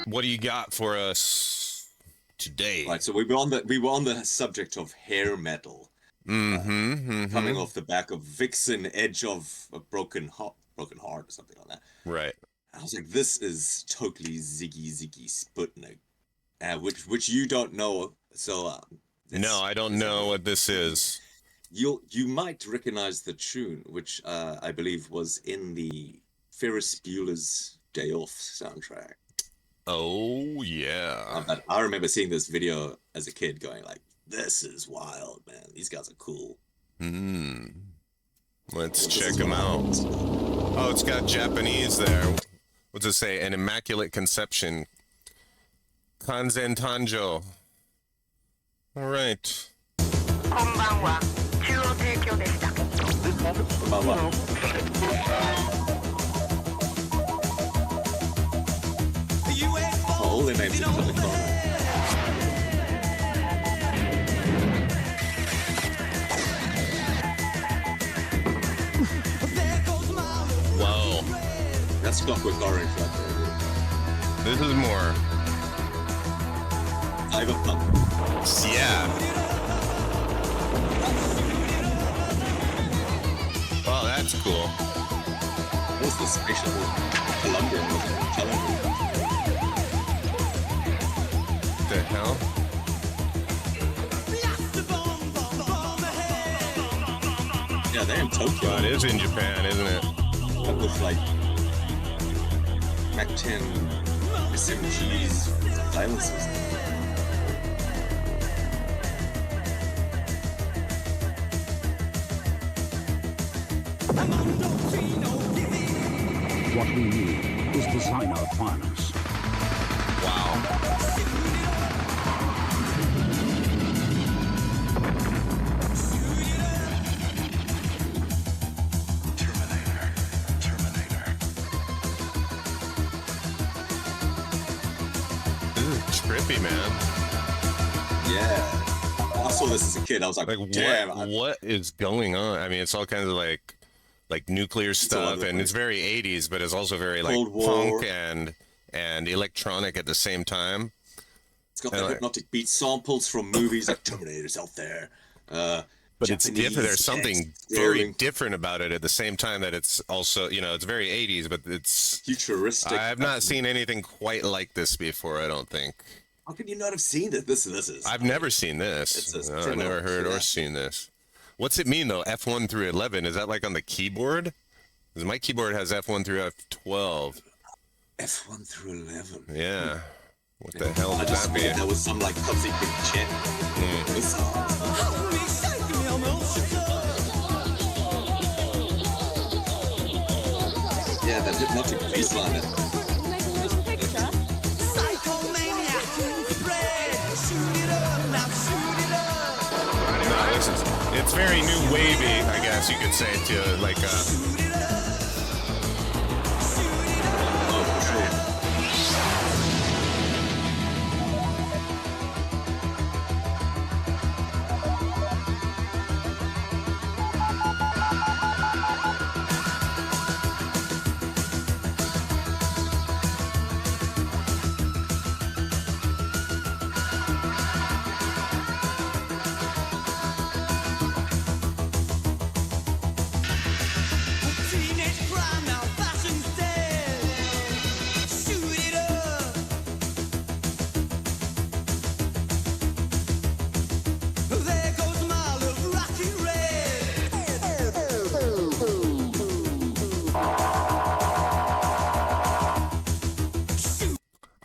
What do you got for us today? Right, so we were on the subject of hair metal, coming off the back of Vixen, Edge of a Broken Heart, or something like that. Right. I was like, this is totally Ziggy Sputnik, which you don't know. So no, I don't know what this is. You might recognize the tune, which I believe was in the Ferris Bueller's Day Off soundtrack. Oh yeah. But I remember seeing this video as a kid, going like, "This is wild, man. These guys are cool." Let's check them out. Oh, it's got Japanese there. What's it say? An Immaculate Conception. Kanzen Tanjo. All right. こんばんは。中央提供でした。All their names are public domain. Whoa. That's Clockwork Orange right there. This is more. Cyberpunk. Yeah. Oh, that's cool. What's the spatial Colombian challenge? What the hell? Yeah, they're in Tokyo. Oh, it is in Japan, isn't it? That looks like Mac 10 SMG's silences. What we need is designer finance. Wow. This is trippy, man. Yeah. I saw this as a kid. I was like, damn. What is going on? I mean, it's all kinds of like nuclear stuff, and it's very 80s, but it's also very like punk and electronic at the same time. It's got the hypnotic beat samples from movies like Terminator's out there. But it's different. There's something very different about it at the same time that it's also, you know, it's very 80s, but it's futuristic. I have not seen anything quite like this before, I don't think. How could you not have seen it? This is. I've never seen this. I've never heard or seen this. What's it mean, though? F1 through 11? Is that like on the keyboard? Because my keyboard has F1 through F12. F1 through 11? Yeah. What the hell would that be? There was some like fuzzy big chant. Yeah, that hypnotic bass line. It's very new wavy, I guess you could say, to like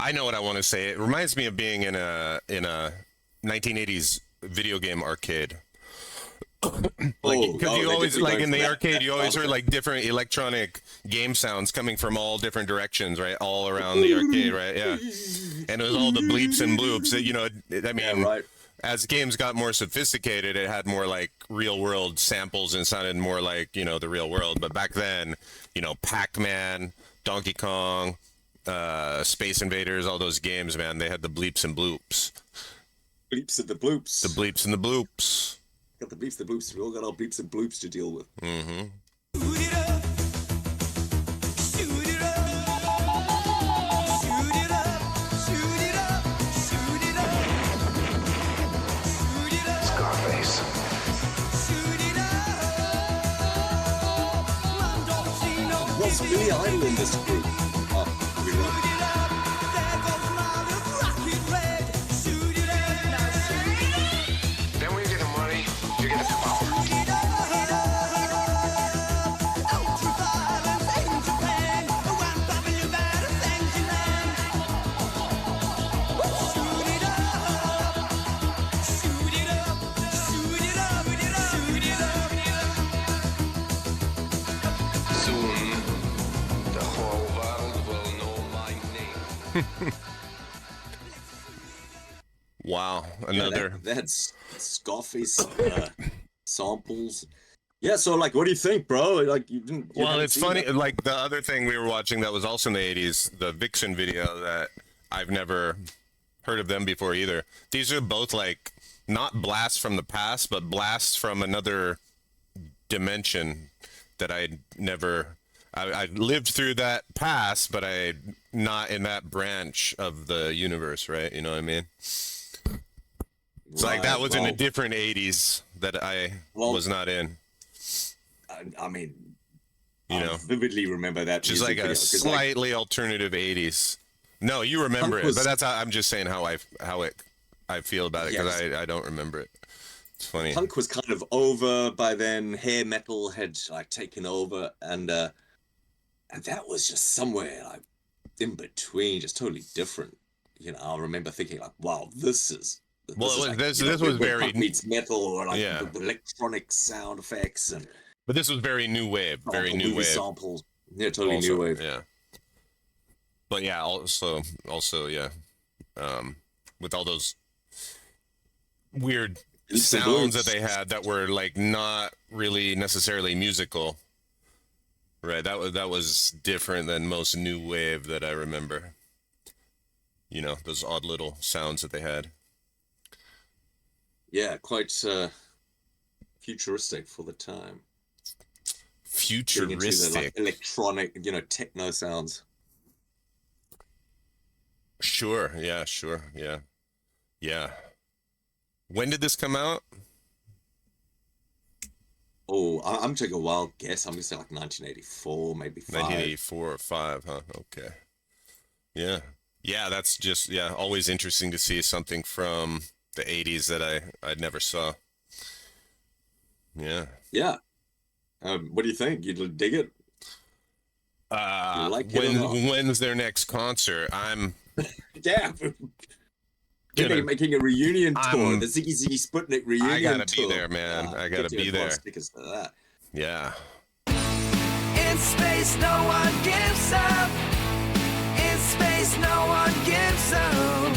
I know what I want to say. It reminds me of being in a 1980s video game arcade. Because you always, like in the arcade, you always heard like different electronic game sounds coming from all different directions, right? All around the arcade, right? Yeah. And it was all the bleeps and bloops. You know, I mean, as games got more sophisticated, it had more like real world samples and sounded more like, you know, the real world. But back then, you know, Pac-Man, Donkey Kong, Space Invaders, all those games, man, they had the bleeps and bloops. Bleeps and the bloops. The bleeps and the bloops. Got the bleeps, the bloops. We all got our bleeps and bloops to deal with. Mm-hmm. was Billy Idol in this group? Oh, we were. Then we get the money, you get the power. Soon, the whole world will know my name. Wow, Yeah, another. that's Scarface samples. Yeah, so like, what do you think, bro? Like, you didn't. You Well, haven't it's seen funny. that? Like the other thing we were watching that was also in the '80s, the Vixen video that I've never heard of them before either. These are both like not blasts from the past, but blasts from another dimension that I never. I lived through that past, but I not in that branch of the universe, right? You know what I mean? It's like that Right, was in a well, different '80s that I Well, was not in. I mean, You I know, vividly remember that. just music like video, a 'cause, like, slightly alternative '80s. No, you remember Punk it, was- but that's how I'm just saying how I feel about it because Yes. I don't remember it. It's funny. punk was kind of over by then. Hair metal had like taken over, and that was just somewhere like in between, just totally different. You know, I remember thinking like, "Wow, this is." Well, is it was- like, this- you know, this was when very- punk meets metal, or like Yeah. the electronic sound effects and But this was very new wave, very new movie wave. samples. Yeah, totally Also, new wave. Yeah. But yeah, also yeah, with all those weird It's the sounds blues. that they had that were like not really necessarily musical. Right, that was different than most new wave that I remember. You know, those odd little sounds that they had. Yeah, quite futuristic for the time. Getting into the Futuristic. like electronic, you know, techno sounds. Sure, yeah. Yeah. When did this come out? Oh, I'm taking a wild guess. I'm gonna say like 1984, maybe 5. 1984 or 5, huh? Okay. Yeah. Yeah, that's just always interesting to see something from the 80s that I never saw. Yeah. Yeah. What do you think? You dig it? like it or not? When's their next concert? I'm Yeah. Gonna- They're making a reunion tour, I'm- the Ziggy Ziggy Sputnik reunion I gotta tour. be there, man. I gotta get you be a box there. Tickets to that. yeah. In space, no one gives up. In space, no one gives up.